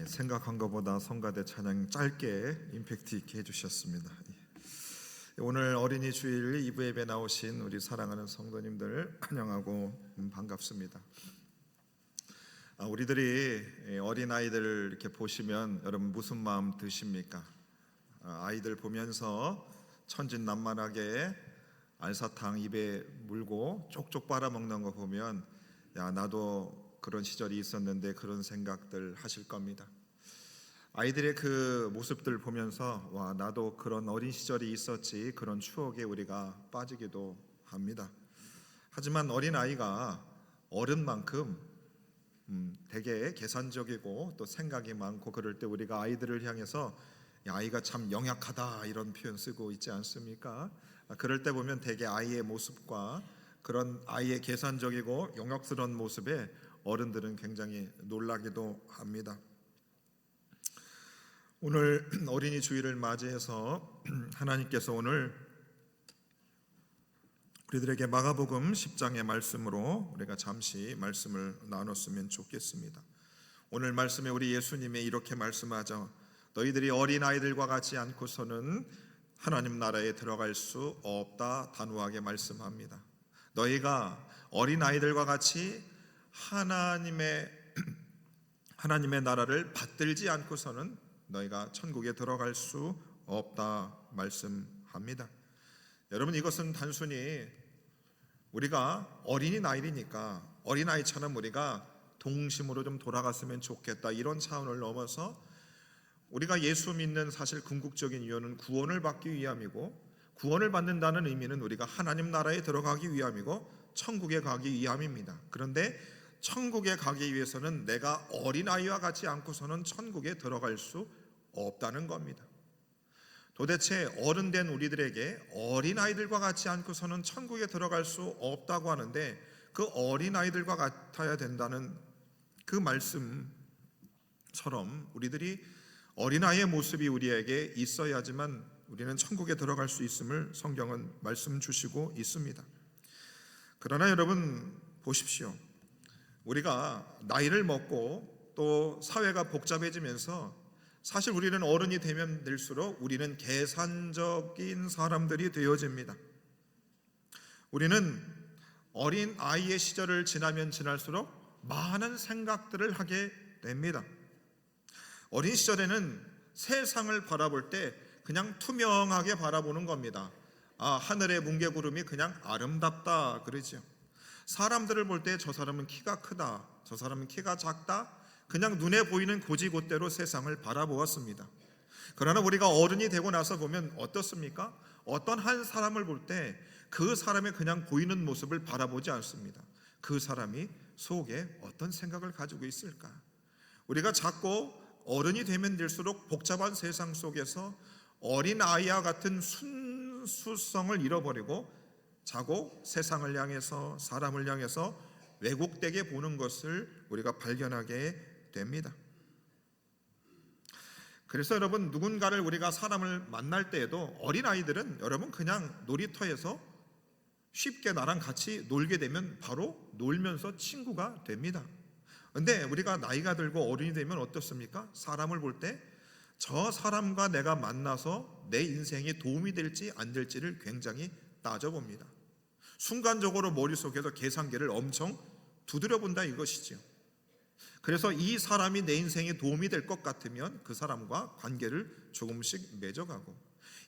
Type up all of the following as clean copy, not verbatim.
생각한 것보다 성가대 찬양 짧게 임팩트 있게 해주셨습니다. 오늘 어린이 주일 2부 예배 나오신 우리 사랑하는 성도님들 환영하고 반갑습니다. 우리들이 어린아이들 이렇게 보시면 여러분 무슨 마음 드십니까? 아이들 보면서 천진난만하게 알사탕 입에 물고 쪽쪽 빨아먹는 거 보면 야, 나도 그런 시절이 있었는데 그런 생각들 하실 겁니다. 아이들의 그 모습들 보면서 와, 나도 그런 어린 시절이 있었지, 그런 추억에 우리가 빠지기도 합니다. 하지만 어린아이가 어른만큼 되게 계산적이고 또 생각이 많고, 그럴 때 우리가 아이들을 향해서 야, 아이가 참 영약하다 이런 표현 쓰고 있지 않습니까? 그럴 때 보면 되게 아이의 모습과 그런 아이의 계산적이고 영역스러운 모습에 어른들은 굉장히 놀라기도 합니다. 오늘 어린이 주일을 맞이해서 하나님께서 오늘 우리들에게 마가복음 10장의 말씀으로 우리가 잠시 말씀을 나눴으면 좋겠습니다. 오늘 말씀에 우리 예수님이 이렇게 말씀하죠. 너희들이 어린아이들과 같지 않고서는 하나님 나라에 들어갈 수 없다 단호하게 말씀합니다. 너희가 어린아이들과 같이 하나님의 나라를 받들지 않고서는 너희가 천국에 들어갈 수 없다 말씀합니다. 여러분, 이것은 단순히 우리가 어린아이니까 어린아이처럼 우리가 동심으로 좀 돌아갔으면 좋겠다 이런 차원을 넘어서 우리가 예수 믿는 사실 궁극적인 이유는 구원을 받기 위함이고, 구원을 받는다는 의미는 우리가 하나님 나라에 들어가기 위함이고 천국에 가기 위함입니다. 그런데 천국에 가기 위해서는 내가 어린아이와 같지 않고서는 천국에 들어갈 수 없다는 겁니다. 도대체 어른된 우리들에게 어린아이들과 같지 않고서는 천국에 들어갈 수 없다고 하는데, 그 어린아이들과 같아야 된다는 그 말씀처럼 우리들이 어린아이의 모습이 우리에게 있어야지만 우리는 천국에 들어갈 수 있음을 성경은 말씀 주시고 있습니다. 그러나 여러분 보십시오. 우리가 나이를 먹고 또 사회가 복잡해지면서 사실 우리는 어른이 되면 될수록 우리는 계산적인 사람들이 되어집니다. 우리는 어린 아이의 시절을 지나면 지날수록 많은 생각들을 하게 됩니다. 어린 시절에는 세상을 바라볼 때 그냥 투명하게 바라보는 겁니다. 하늘의 뭉게구름이 그냥 아름답다 그러죠. 사람들을 볼 때 저 사람은 키가 크다, 저 사람은 키가 작다, 그냥 눈에 보이는 고지곳대로 세상을 바라보았습니다. 그러나 우리가 어른이 되고 나서 보면 어떻습니까? 어떤 한 사람을 볼 때 그 사람의 그냥 보이는 모습을 바라보지 않습니다. 그 사람이 속에 어떤 생각을 가지고 있을까? 우리가 자꾸 어른이 되면 될수록 복잡한 세상 속에서 어린아이와 같은 순수성을 잃어버리고 자고 세상을 향해서, 사람을 향해서 왜곡되게 보는 것을 우리가 발견하게 됩니다. 그래서 여러분, 누군가를 우리가 사람을 만날 때에도 어린아이들은 여러분 그냥 놀이터에서 쉽게 나랑 같이 놀게 되면 바로 놀면서 친구가 됩니다. 근데 우리가 나이가 들고 어른이 되면 어떻습니까? 사람을 볼 때 저 사람과 내가 만나서 내 인생에 도움이 될지 안 될지를 굉장히 따져봅니다. 순간적으로 머릿속에서 계산기를 엄청 두드려본다 이것이지요. 그래서 이 사람이 내 인생에 도움이 될 것 같으면 그 사람과 관계를 조금씩 맺어가고,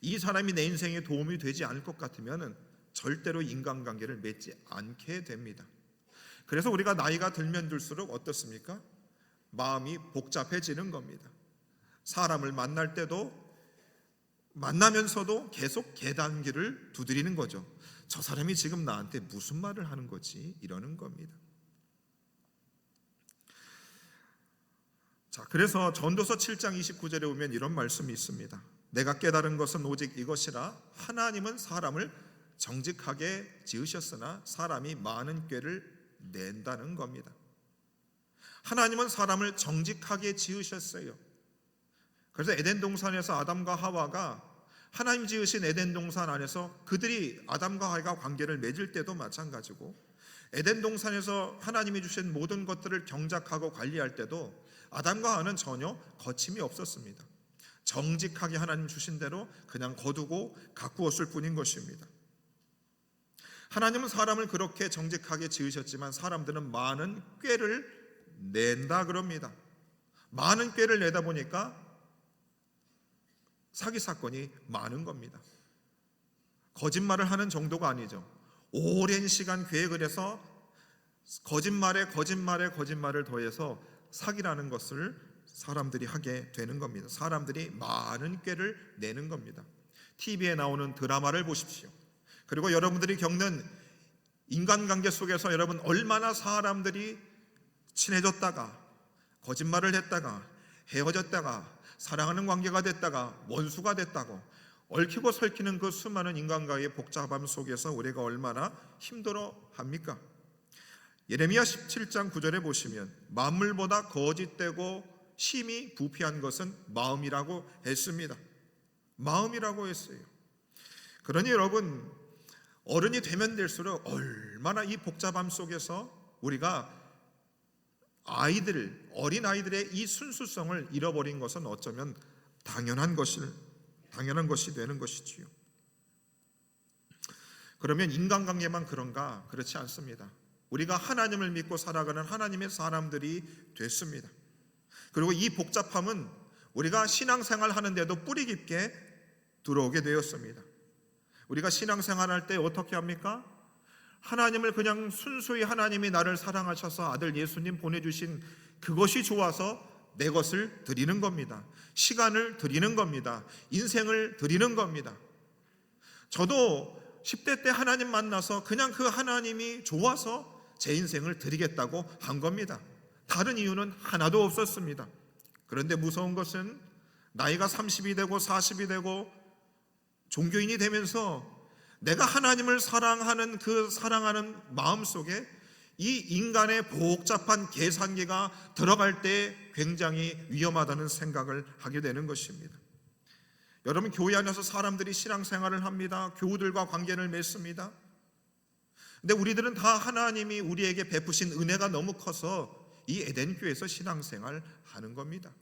이 사람이 내 인생에 도움이 되지 않을 것 같으면 절대로 인간관계를 맺지 않게 됩니다. 그래서 우리가 나이가 들면 들수록 어떻습니까? 마음이 복잡해지는 겁니다. 사람을 만날 때도 만나면서도 계속 계단기를 두드리는 거죠. 저 사람이 지금 나한테 무슨 말을 하는 거지? 이러는 겁니다. 자, 그래서 전도서 7장 29절에 보면 이런 말씀이 있습니다. 내가 깨달은 것은 오직 이것이라, 하나님은 사람을 정직하게 지으셨으나 사람이 많은 꾀를 낸다는 겁니다. 하나님은 사람을 정직하게 지으셨어요. 그래서 에덴 동산에서 아담과 하와가 하나님 지으신 에덴 동산 안에서 그들이 아담과 하와가 관계를 맺을 때도 마찬가지고, 에덴 동산에서 하나님이 주신 모든 것들을 경작하고 관리할 때도 아담과 하와는 전혀 거침이 없었습니다. 정직하게 하나님 주신 대로 그냥 거두고 가꾸었을 뿐인 것입니다. 하나님은 사람을 그렇게 정직하게 지으셨지만 사람들은 많은 꾀를 낸다 그럽니다. 많은 꾀를 내다 보니까 사기 사건이 많은 겁니다. 거짓말을 하는 정도가 아니죠. 오랜 시간 계획을 해서 거짓말을 더해서 사기라는 것을 사람들이 하게 되는 겁니다. 사람들이 많은 꾀를 내는 겁니다. TV에 나오는 드라마를 보십시오. 그리고 여러분들이 겪는 인간관계 속에서 여러분 얼마나 사람들이 친해졌다가 거짓말을 했다가 헤어졌다가 사랑하는 관계가 됐다가 원수가 됐다고 얽히고 설키는 그 수많은 인간과의 복잡함 속에서 우리가 얼마나 힘들어합니까? 예레미야 17장 9절에 보시면 만물보다 거짓되고 심히 부패한 것은 마음이라고 했습니다. 마음이라고 했어요. 그러니 여러분 어른이 되면 될수록 얼마나 이 복잡함 속에서 우리가 어린 아이들의 이 순수성을 잃어버린 것은 어쩌면 당연한 것이 되는 것이지요. 그러면 인간관계만 그런가? 그렇지 않습니다. 우리가 하나님을 믿고 살아가는 하나님의 사람들이 됐습니다. 그리고 이 복잡함은 우리가 신앙생활 하는데도 뿌리 깊게 들어오게 되었습니다. 우리가 신앙생활 할 때 어떻게 합니까? 하나님을 그냥 순수히 하나님이 나를 사랑하셔서 아들 예수님 보내주신 그것이 좋아서 내 것을 드리는 겁니다. 시간을 드리는 겁니다. 인생을 드리는 겁니다. 저도 10대 때 하나님 만나서 그냥 그 하나님이 좋아서 제 인생을 드리겠다고 한 겁니다. 다른 이유는 하나도 없었습니다. 그런데 무서운 것은 나이가 30이 되고 40이 되고 종교인이 되면서 내가 하나님을 사랑하는 그 사랑하는 마음 속에 이 인간의 복잡한 계산기가 들어갈 때 굉장히 위험하다는 생각을 하게 되는 것입니다. 여러분 교회 안에서 사람들이 신앙생활을 합니다. 교우들과 관계를 맺습니다. 근데 우리들은 다 하나님이 우리에게 베푸신 은혜가 너무 커서 이 에덴교회에서 신앙생활 하는 겁니다.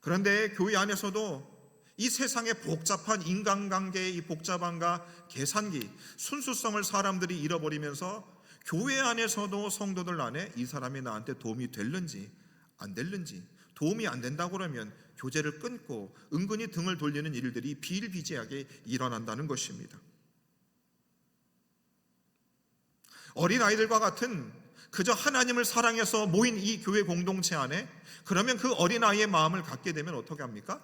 그런데 교회 안에서도 이 세상의 복잡한 인간관계의 이 복잡함과 계산기, 순수성을 사람들이 잃어버리면서 교회 안에서도 성도들 안에 이 사람이 나한테 도움이 될는지 안 될는지, 도움이 안 된다고 그러면 교제를 끊고 은근히 등을 돌리는 일들이 비일비재하게 일어난다는 것입니다. 어린아이들과 같은 그저 하나님을 사랑해서 모인 이 교회 공동체 안에 그러면 그 어린아이의 마음을 갖게 되면 어떻게 합니까?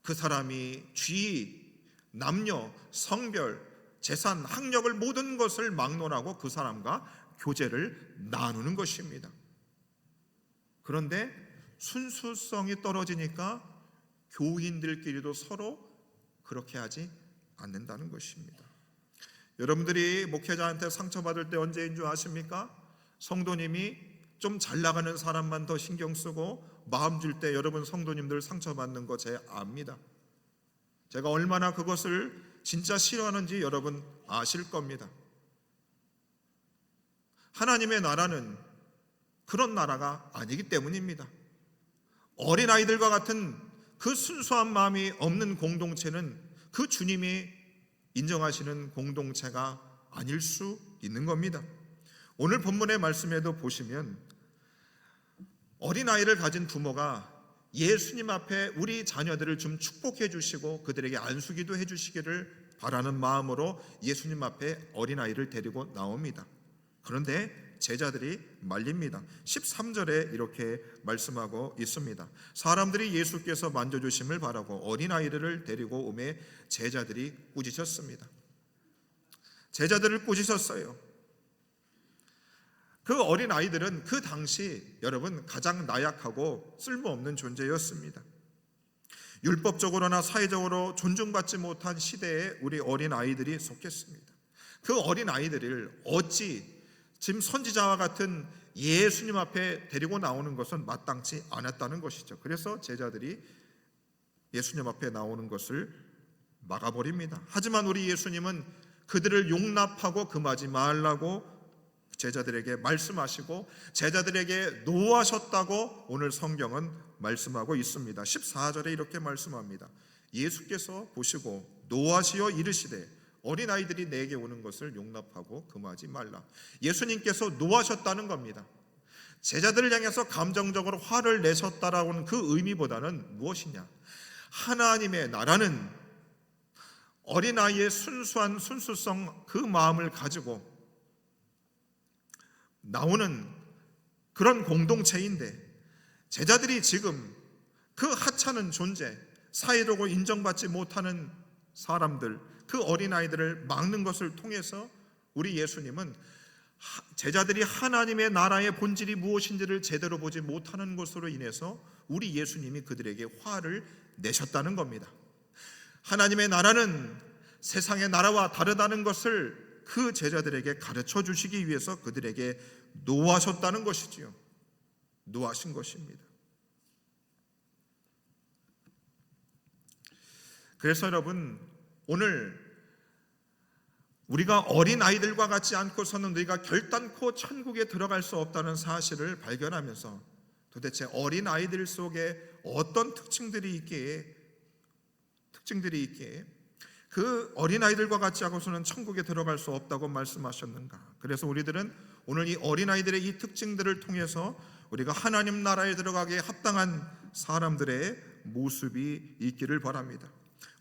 그 사람이 쥐, 남녀, 성별, 재산, 학력을 모든 것을 막론하고 그 사람과 교제를 나누는 것입니다. 그런데 순수성이 떨어지니까 교인들끼리도 서로 그렇게 하지 않는다는 것입니다. 여러분들이 목회자한테 상처받을 때 언제인 줄 아십니까? 성도님이 좀 잘 나가는 사람만 더 신경 쓰고 마음 줄 때 여러분 성도님들 상처받는 거 제 압니다. 제가 얼마나 그것을 진짜 싫어하는지 여러분 아실 겁니다. 하나님의 나라는 그런 나라가 아니기 때문입니다. 어린아이들과 같은 그 순수한 마음이 없는 공동체는 그 주님이 인정하시는 공동체가 아닐 수 있는 겁니다. 오늘 본문의 말씀에도 보시면 어린아이를 가진 부모가 예수님 앞에 우리 자녀들을 좀 축복해 주시고 그들에게 안수기도 해 주시기를 바라는 마음으로 예수님 앞에 어린아이를 데리고 나옵니다. 그런데 제자들이 말립니다. 13절에 이렇게 말씀하고 있습니다. 사람들이 예수께서 만져주심을 바라고 어린아이를 데리고 오매 제자들이 꾸짖었습니다. 제자들을 꾸짖었어요. 그 어린아이들은 그 당시 여러분 가장 나약하고 쓸모없는 존재였습니다. 율법적으로나 사회적으로 존중받지 못한 시대에 우리 어린아이들이 속했습니다. 그 어린아이들을 어찌 지금 선지자와 같은 예수님 앞에 데리고 나오는 것은 마땅치 않았다는 것이죠. 그래서 제자들이 예수님 앞에 나오는 것을 막아버립니다. 하지만 우리 예수님은 그들을 용납하고 금하지 말라고 제자들에게 말씀하시고 제자들에게 노하셨다고 오늘 성경은 말씀하고 있습니다. 14절에 이렇게 말씀합니다. 예수께서 보시고 노하시어 이르시되 어린아이들이 내게 오는 것을 용납하고 금하지 말라. 예수님께서 노하셨다는 겁니다. 제자들을 향해서 감정적으로 화를 내셨다라는 그 의미보다는 무엇이냐, 하나님의 나라는 어린아이의 순수한 순수성, 그 마음을 가지고 나오는 그런 공동체인데, 제자들이 지금 그 하찮은 존재, 사회적으로 인정받지 못하는 사람들, 그 어린아이들을 막는 것을 통해서 우리 예수님은 제자들이 하나님의 나라의 본질이 무엇인지를 제대로 보지 못하는 것으로 인해서 우리 예수님이 그들에게 화를 내셨다는 겁니다. 하나님의 나라는 세상의 나라와 다르다는 것을 그 제자들에게 가르쳐 주시기 위해서 그들에게 노하셨다는 것이지요. 노하신 것입니다. 그래서 여러분, 오늘 우리가 어린아이들과 같지 않고서는 우리가 결단코 천국에 들어갈 수 없다는 사실을 발견하면서 도대체 어린아이들 속에 어떤 특징들이 있기에 그 어린아이들과 같지 않고서는 천국에 들어갈 수 없다고 말씀하셨는가. 그래서 우리들은 오늘 이 어린아이들의 이 특징들을 통해서 우리가 하나님 나라에 들어가기에 합당한 사람들의 모습이 있기를 바랍니다.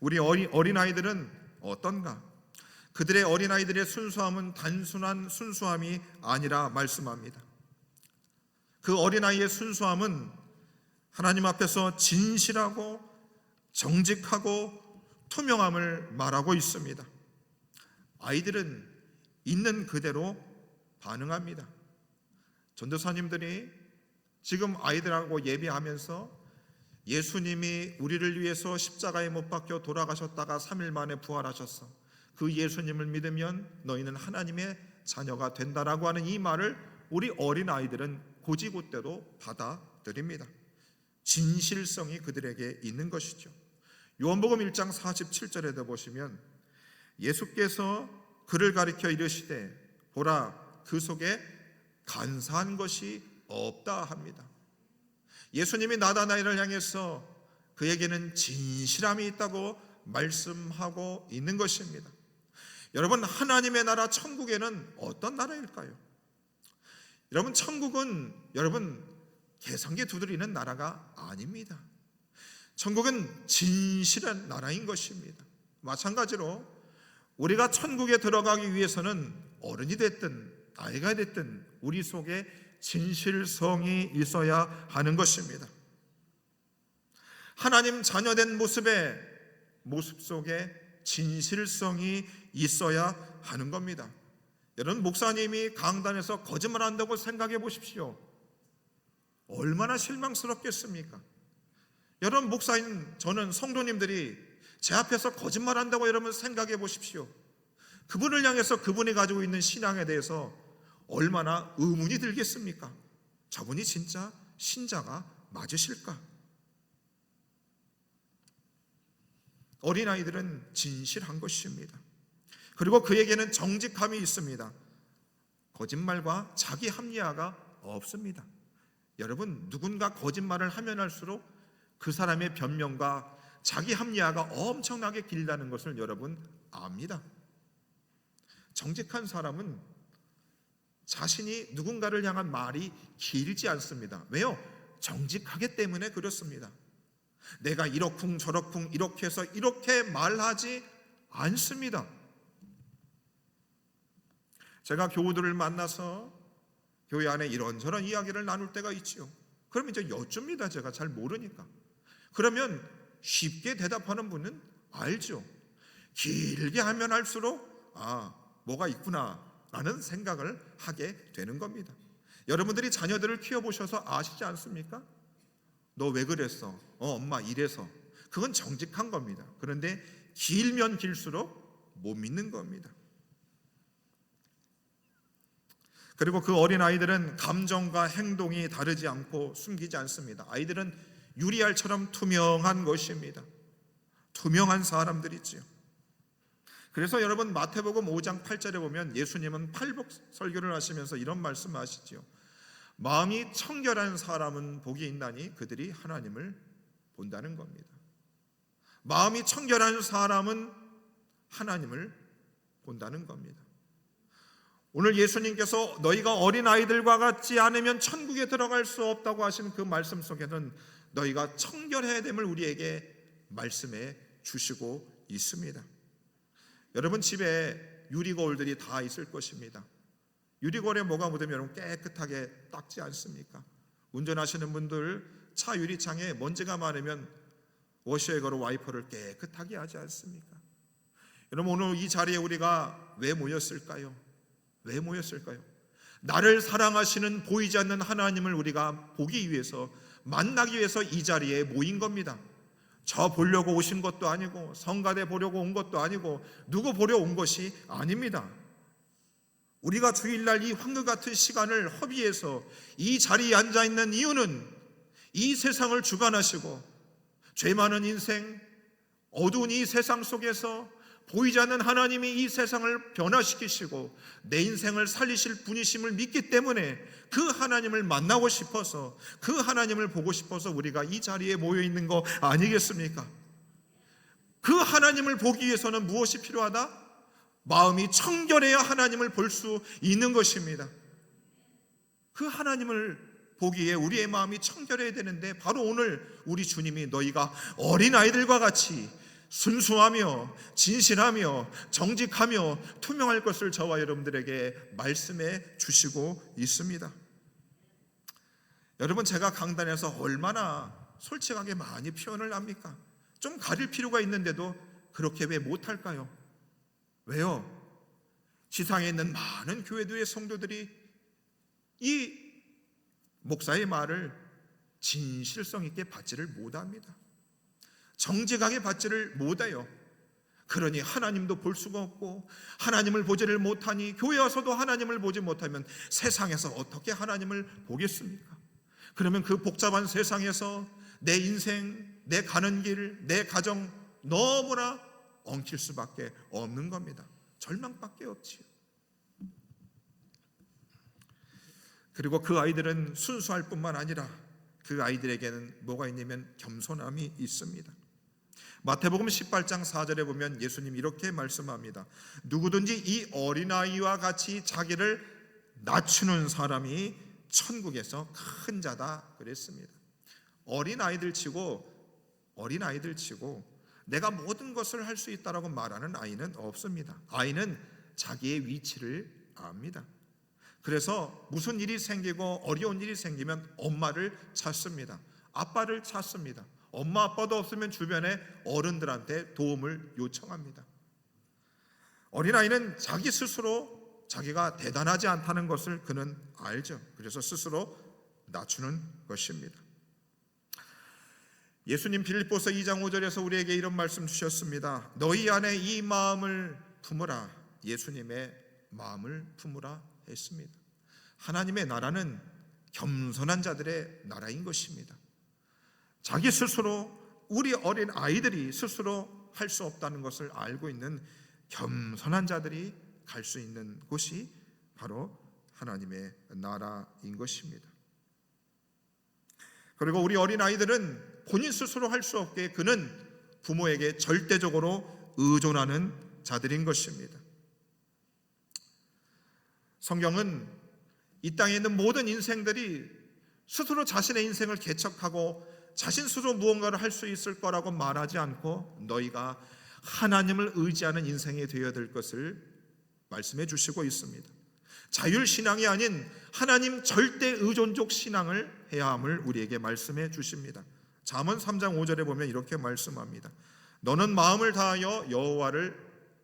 우리 어린아이들은 어떤가? 그들의 어린아이들의 순수함은 단순한 순수함이 아니라 말씀합니다. 그 어린아이의 순수함은 하나님 앞에서 진실하고 정직하고 투명함을 말하고 있습니다. 아이들은 있는 그대로 반응합니다. 전도사님들이 지금 아이들하고 예배하면서 예수님이 우리를 위해서 십자가에 못 박혀 돌아가셨다가 3일 만에 부활하셨어, 그 예수님을 믿으면 너희는 하나님의 자녀가 된다라고 하는 이 말을 우리 어린아이들은 곧이곧대로 받아들입니다. 진실성이 그들에게 있는 것이죠. 요한복음 1장 47절에도 보시면 예수께서 그를 가리켜 이르시되 보라 그 속에 간사한 것이 없다 합니다. 예수님이 나다나엘을 향해서 그에게는 진실함이 있다고 말씀하고 있는 것입니다. 여러분, 하나님의 나라 천국에는 어떤 나라일까요? 여러분, 천국은 여러분 계산기 두드리는 나라가 아닙니다. 천국은 진실한 나라인 것입니다. 마찬가지로 우리가 천국에 들어가기 위해서는 어른이 됐든 아이가 됐든 우리 속에 진실성이 있어야 하는 것입니다. 하나님 자녀된 모습 속에 진실성이 있어야 하는 겁니다. 여러분, 목사님이 강단에서 거짓말한다고 생각해 보십시오. 얼마나 실망스럽겠습니까? 여러분, 목사님, 저는 성도님들이 제 앞에서 거짓말한다고 여러분 생각해 보십시오. 그분을 향해서 그분이 가지고 있는 신앙에 대해서 얼마나 의문이 들겠습니까? 저분이 진짜 신자가 맞으실까? 어린아이들은 진실한 것입니다. 그리고 그에게는 정직함이 있습니다. 거짓말과 자기 합리화가 없습니다. 여러분, 누군가 거짓말을 하면 할수록 그 사람의 변명과 자기 합리화가 엄청나게 길다는 것을 여러분 압니다. 정직한 사람은 자신이 누군가를 향한 말이 길지 않습니다. 왜요? 정직하기 때문에 그렇습니다. 내가 이러쿵 저러쿵 이렇게 해서 이렇게 말하지 않습니다. 제가 교우들을 만나서 교회 안에 이런저런 이야기를 나눌 때가 있지요. 그럼 이제 여쭙니다. 제가 잘 모르니까. 그러면 쉽게 대답하는 분은 알죠. 길게 하면 할수록 뭐가 있구나 라는 생각을 하게 되는 겁니다. 여러분들이 자녀들을 키워보셔서 아시지 않습니까? 너 왜 그랬어? 엄마 이래서. 그건 정직한 겁니다. 그런데 길면 길수록 못 믿는 겁니다. 그리고 그 어린아이들은 감정과 행동이 다르지 않고 숨기지 않습니다. 아이들은 유리알처럼 투명한 것입니다. 투명한 사람들이지요. 그래서 여러분 마태복음 5장 8절에 보면 예수님은 팔복 설교를 하시면서 이런 말씀하시죠. 마음이 청결한 사람은 복이 있나니 그들이 하나님을 본다는 겁니다. 마음이 청결한 사람은 하나님을 본다는 겁니다. 오늘 예수님께서 너희가 어린아이들과 같지 않으면 천국에 들어갈 수 없다고 하신 그 말씀 속에는 너희가 청결해야 됨을 우리에게 말씀해 주시고 있습니다. 여러분 집에 유리거울들이 다 있을 것입니다. 유리거울에 뭐가 묻으면 여러분 깨끗하게 닦지 않습니까? 운전하시는 분들 차 유리창에 먼지가 많으면 워셔액으로 와이퍼를 깨끗하게 하지 않습니까? 여러분 오늘 이 자리에 우리가 왜 모였을까요? 왜 모였을까요? 나를 사랑하시는 보이지 않는 하나님을 우리가 보기 위해서, 만나기 위해서 이 자리에 모인 겁니다. 저 보려고 오신 것도 아니고 성가대 보려고 온 것도 아니고 누구 보려 온 것이 아닙니다. 우리가 주일날 이 황금 같은 시간을 허비해서 이 자리에 앉아있는 이유는 이 세상을 주관하시고 죄 많은 인생, 어두운 이 세상 속에서 보이지 않는 하나님이 이 세상을 변화시키시고 내 인생을 살리실 분이심을 믿기 때문에 그 하나님을 만나고 싶어서, 그 하나님을 보고 싶어서 우리가 이 자리에 모여 있는 거 아니겠습니까? 그 하나님을 보기 위해서는 무엇이 필요하다? 마음이 청결해야 하나님을 볼 수 있는 것입니다. 그 하나님을 보기에 우리의 마음이 청결해야 되는데, 바로 오늘 우리 주님이 너희가 어린아이들과 같이 순수하며 진실하며 정직하며 투명할 것을 저와 여러분들에게 말씀해 주시고 있습니다. 여러분 제가 강단에서 얼마나 솔직하게 많이 표현을 합니까? 좀 가릴 필요가 있는데도 그렇게 왜 못할까요? 왜요? 지상에 있는 많은 교회들의 성도들이 이 목사의 말을 진실성 있게 받지를 못합니다. 정직하게 받지를 못해요. 그러니 하나님도 볼 수가 없고 하나님을 보지를 못하니 교회 와서도 하나님을 보지 못하면 세상에서 어떻게 하나님을 보겠습니까? 그러면 그 복잡한 세상에서 내 인생, 내 가는 길, 내 가정 너무나 엉킬 수밖에 없는 겁니다. 절망밖에 없지요. 그리고 그 아이들은 순수할 뿐만 아니라 그 아이들에게는 뭐가 있냐면 겸손함이 있습니다. 마태복음 18장 4절에 보면 예수님 이렇게 말씀합니다. 누구든지 이 어린아이와 같이 자기를 낮추는 사람이 천국에서 큰 자다 그랬습니다. 어린아이들 치고 내가 모든 것을 할 수 있다라고 말하는 아이는 없습니다. 아이는 자기의 위치를 압니다. 그래서 무슨 일이 생기고 어려운 일이 생기면 엄마를 찾습니다. 아빠를 찾습니다. 엄마 아빠도 없으면 주변의 어른들한테 도움을 요청합니다. 어린아이는 자기 스스로 자기가 대단하지 않다는 것을 그는 알죠. 그래서 스스로 낮추는 것입니다. 예수님 빌립보서 2장 5절에서 우리에게 이런 말씀 주셨습니다. 너희 안에 이 마음을 품으라. 예수님의 마음을 품으라 했습니다. 하나님의 나라는 겸손한 자들의 나라인 것입니다. 자기 스스로, 우리 어린 아이들이 스스로 할 수 없다는 것을 알고 있는 겸손한 자들이 갈 수 있는 곳이 바로 하나님의 나라인 것입니다. 그리고 우리 어린 아이들은 본인 스스로 할 수 없게 그는 부모에게 절대적으로 의존하는 자들인 것입니다. 성경은 이 땅에 있는 모든 인생들이 스스로 자신의 인생을 개척하고 자신 스스로 무언가를 할 수 있을 거라고 말하지 않고 너희가 하나님을 의지하는 인생이 되어야 될 것을 말씀해 주시고 있습니다. 자율신앙이 아닌 하나님 절대 의존적 신앙을 해야 함을 우리에게 말씀해 주십니다. 잠언 3장 5절에 보면 이렇게 말씀합니다. 너는 마음을 다하여 여호와를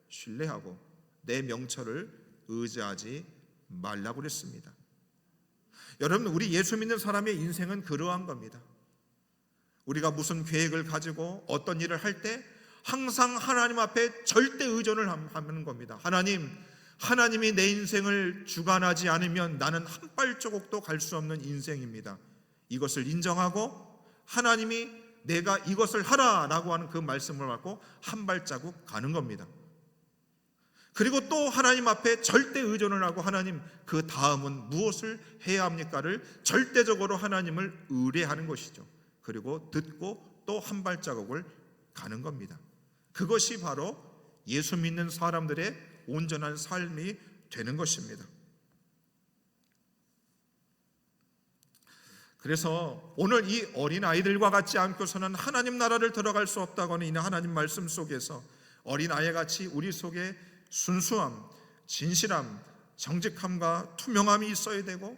신뢰하고 내 명철을 의지하지 말라고 그랬습니다. 여러분 우리 예수 믿는 사람의 인생은 그러한 겁니다. 우리가 무슨 계획을 가지고 어떤 일을 할 때 항상 하나님 앞에 절대 의존을 하는 겁니다. 하나님이 내 인생을 주관하지 않으면 나는 한 발자국도 갈 수 없는 인생입니다. 이것을 인정하고 하나님이 내가 이것을 하라라고 하는 그 말씀을 받고 한 발자국 가는 겁니다. 그리고 또 하나님 앞에 절대 의존을 하고 하나님 그 다음은 무엇을 해야 합니까를 절대적으로 하나님을 의뢰하는 것이죠. 그리고 듣고 또 한 발자국을 가는 겁니다. 그것이 바로 예수 믿는 사람들의 온전한 삶이 되는 것입니다. 그래서 오늘 이 어린아이들과 같지 않고서는 하나님 나라를 들어갈 수 없다고는 이 하나님 말씀 속에서 어린아이같이 우리 속에 순수함, 진실함, 정직함과 투명함이 있어야 되고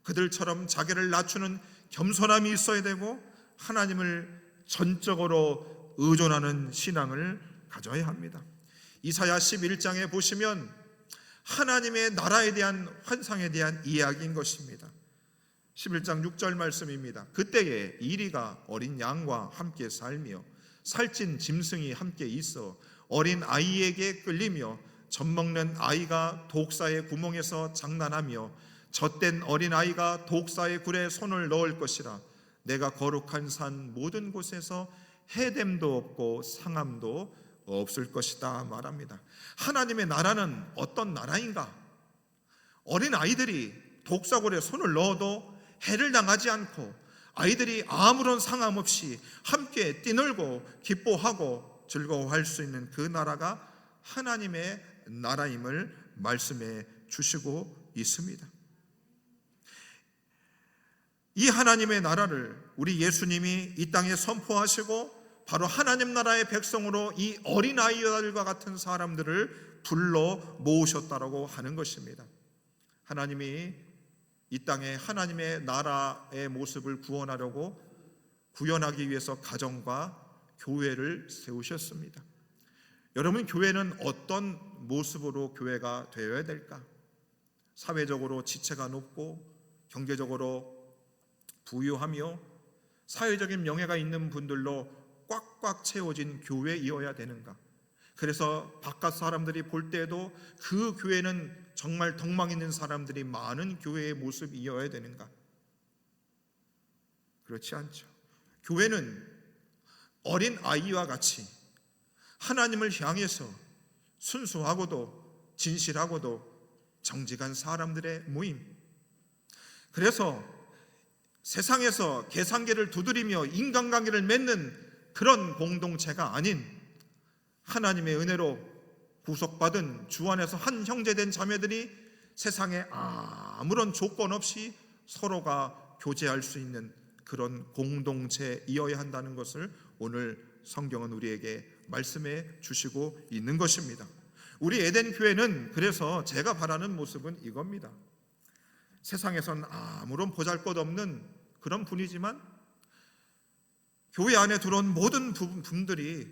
그들처럼 자기를 낮추는 겸손함이 있어야 되고 하나님을 전적으로 의존하는 신앙을 가져야 합니다. 이사야 11장에 보시면 하나님의 나라에 대한 환상에 대한 이야기인 것입니다. 11장 6절 말씀입니다. 그때에 이리가 어린 양과 함께 살며 살찐 짐승이 함께 있어 어린 아이에게 끌리며 젖먹는 아이가 독사의 구멍에서 장난하며 젖된 어린 아이가 독사의 굴에 손을 넣을 것이라. 내가 거룩한 산 모든 곳에서 해됨도 없고 상함도 없을 것이다 말합니다. 하나님의 나라는 어떤 나라인가? 어린 아이들이 독사굴에 손을 넣어도 해를 당하지 않고 아이들이 아무런 상함 없이 함께 뛰놀고 기뻐하고 즐거워할 수 있는 그 나라가 하나님의 나라임을 말씀해 주시고 있습니다. 이 하나님의 나라를 우리 예수님이 이 땅에 선포하시고 바로 하나님 나라의 백성으로 이 어린아이들과 같은 사람들을 불러 모으셨다라고 하는 것입니다. 하나님이 이 땅에 하나님의 나라의 모습을 구현하기 위해서 가정과 교회를 세우셨습니다. 여러분, 교회는 어떤 모습으로 교회가 되어야 될까? 사회적으로 지체가 높고 경제적으로 부유하며 사회적인 명예가 있는 분들로 꽉꽉 채워진 교회이어야 되는가? 그래서 바깥 사람들이 볼 때에도 그 교회는 정말 덕망 있는 사람들이 많은 교회의 모습이어야 되는가? 그렇지 않죠. 교회는 어린 아이와 같이 하나님을 향해서 순수하고도 진실하고도 정직한 사람들의 모임. 그래서 세상에서 계산기를 두드리며 인간관계를 맺는 그런 공동체가 아닌 하나님의 은혜로 구속받은 주 안에서 한 형제된 자매들이 세상에 아무런 조건 없이 서로가 교제할 수 있는 그런 공동체이어야 한다는 것을 오늘 성경은 우리에게 말씀해 주시고 있는 것입니다. 우리 에덴 교회는 그래서 제가 바라는 모습은 이겁니다. 세상에선 아무런 보잘것없는 그런 분이지만 교회 안에 들어온 모든 분들이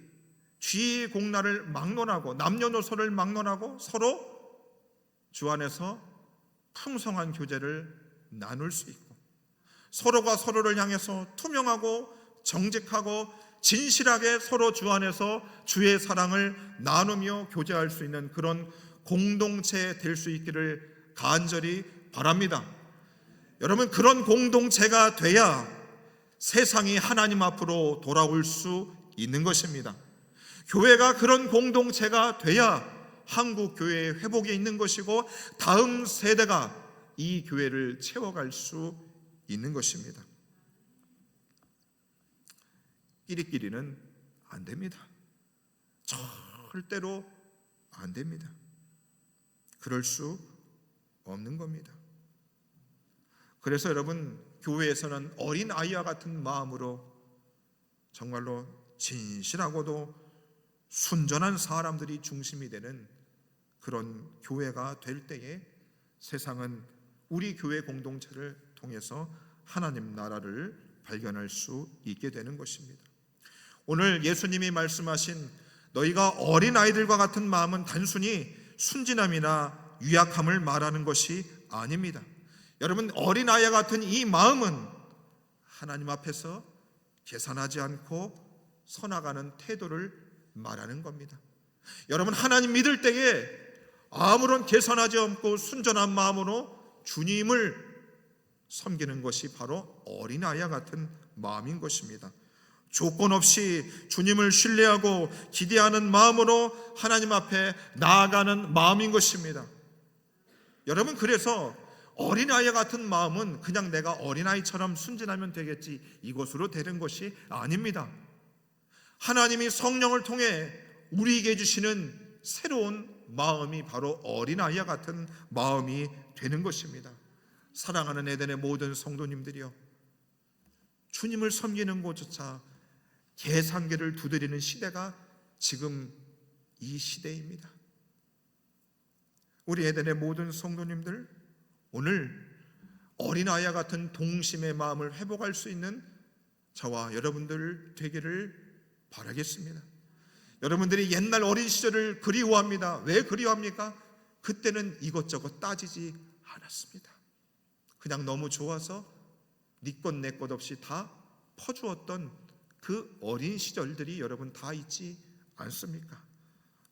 쥐공나를 막론하고 남녀노소를 막론하고 서로 주 안에서 풍성한 교제를 나눌 수 있고 서로가 서로를 향해서 투명하고 정직하고 진실하게 서로 주 안에서 주의 사랑을 나누며 교제할 수 있는 그런 공동체 될 수 있기를 간절히 바랍니다. 여러분, 그런 공동체가 돼야 세상이 하나님 앞으로 돌아올 수 있는 것입니다. 교회가 그런 공동체가 돼야 한국 교회의 회복이 있는 것이고 다음 세대가 이 교회를 채워갈 수 있는 것입니다. 끼리끼리는 안 됩니다. 절대로 안 됩니다. 그럴 수 없는 겁니다. 그래서 여러분, 교회에서는 어린 아이와 같은 마음으로 정말로 진실하고도 순전한 사람들이 중심이 되는 그런 교회가 될 때에 세상은 우리 교회 공동체를 통해서 하나님 나라를 발견할 수 있게 되는 것입니다. 오늘 예수님이 말씀하신 너희가 어린아이들과 같은 마음은 단순히 순진함이나 유약함을 말하는 것이 아닙니다. 여러분, 어린아이와 같은 이 마음은 하나님 앞에서 계산하지 않고 서나가는 태도를 말하는 겁니다. 여러분, 하나님 믿을 때에 아무런 계산하지 않고 순전한 마음으로 주님을 섬기는 것이 바로 어린아이와 같은 마음인 것입니다. 조건 없이 주님을 신뢰하고 기대하는 마음으로 하나님 앞에 나아가는 마음인 것입니다. 여러분, 그래서 어린아이 같은 마음은 그냥 내가 어린아이처럼 순진하면 되겠지, 이것으로 되는 것이 아닙니다. 하나님이 성령을 통해 우리에게 주시는 새로운 마음이 바로 어린아이와 같은 마음이 되는 것입니다. 사랑하는 에덴의 모든 성도님들이여, 주님을 섬기는 것조차 계산기를 두드리는 시대가 지금 이 시대입니다. 우리 에덴의 모든 성도님들, 오늘 어린아이와 같은 동심의 마음을 회복할 수 있는 저와 여러분들 되기를 바라겠습니다. 여러분들이 옛날 어린 시절을 그리워합니다. 왜 그리워합니까? 그때는 이것저것 따지지 않았습니다. 그냥 너무 좋아서 네 것 내 것 없이 다 퍼주었던 그 어린 시절들이 여러분 다 있지 않습니까?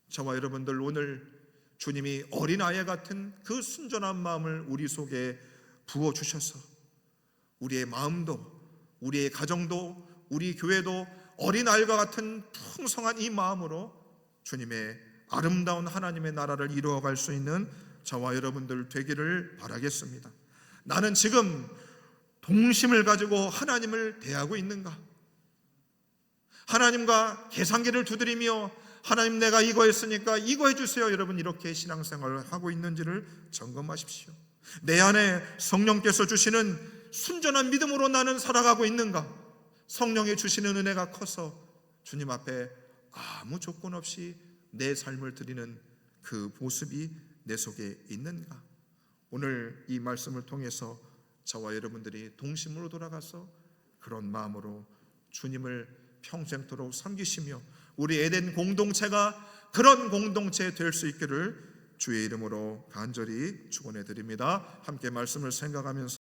저와 여러분들, 오늘 주님이 어린아이 같은 그 순전한 마음을 우리 속에 부어주셔서 우리의 마음도, 우리의 가정도, 우리 교회도 어린아이와 같은 풍성한 이 마음으로 주님의 아름다운 하나님의 나라를 이루어갈 수 있는 저와 여러분들 되기를 바라겠습니다. 나는 지금 동심을 가지고 하나님을 대하고 있는가? 하나님과 계산기를 두드리며 하나님, 내가 이거 했으니까 이거 해주세요, 여러분 이렇게 신앙생활을 하고 있는지를 점검하십시오. 내 안에 성령께서 주시는 순전한 믿음으로 나는 살아가고 있는가? 성령이 주시는 은혜가 커서 주님 앞에 아무 조건 없이 내 삶을 드리는 그 모습이 내 속에 있는가? 오늘 이 말씀을 통해서 저와 여러분들이 동심으로 돌아가서 그런 마음으로 주님을 평생토록 섬기시며 우리 에덴 공동체가 그런 공동체 될 수 있기를 주의 이름으로 간절히 축원해 드립니다. 함께 말씀을 생각하면서